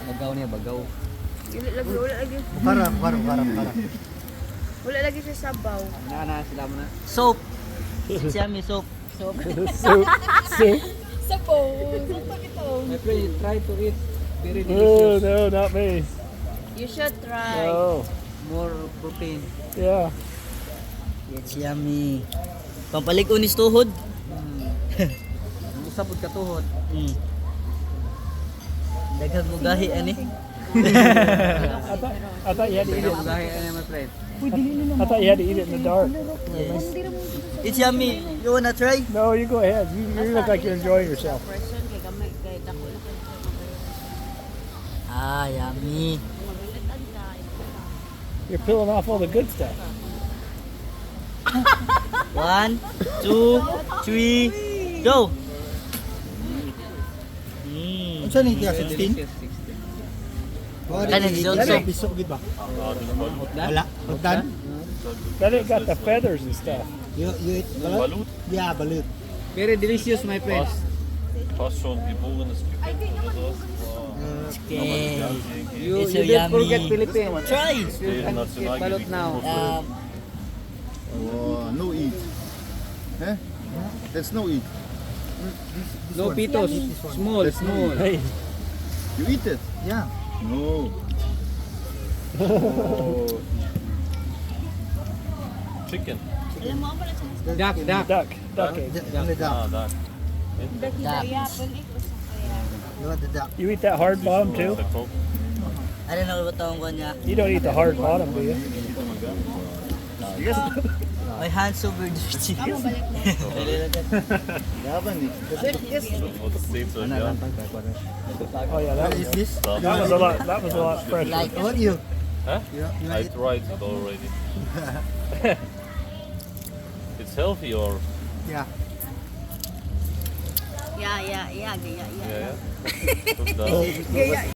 Bagaw niya, bagaw. Wala lagi. Parang. Wala lagi sa sabaw. Na sila mo na. Soap. It's yummy soap. Soup. Soup. Sabaw. Sabaw ito. My friend, you try to eat. Very Oh, delicious. no, not me. You should try. Oh, More protein. yeah. It's yummy. Pampalig-unis tuhod. Ang usapod katuhod. Daghang mo gahi ani. I thought you had to eat Bagaw it. gahi ano, my friend. I thought you had to eat it in the dark. Yes. It's yummy. You wanna try? No, you go ahead. You look like you're enjoying yourself. Person kay gamay kay dako na kay. Ah, yummy. Magalitan ka. You're peeling off all the good stuff. 1, 2, 3, go. Saan yung kaya 16? Delicious, 16. Ano, Johnson? Bisok gid ba? Hotdan? Wala. Hotdan? Then it got the feathers and stuff. You eat balut? Yeah, balut. Very delicious, my friend. Fast schon geborenes Gefühl. Okay. You, It's so you don't forget yummy. Philippines. Try. You can eat balut now. Oh, no eat. Eh? That's no eat. No pitos. Small. Hey, You eat it? Yeah. No. Oh. Chicken. Duck. duck egg. Only duck. That. Duck. You want the duck? You eat that hard bottom too? I don't know what tawag ko niya. You don't eat the hard bottom, do you? My hands so very dirty. Wat steeds zo, ja. Oh yeah, What is this? that was a lot fresher. Like, What you? Huh? You I eat? tried it already. It's healthy or? Yeah. Yeah. Yeah, yeah. Goed gedaan.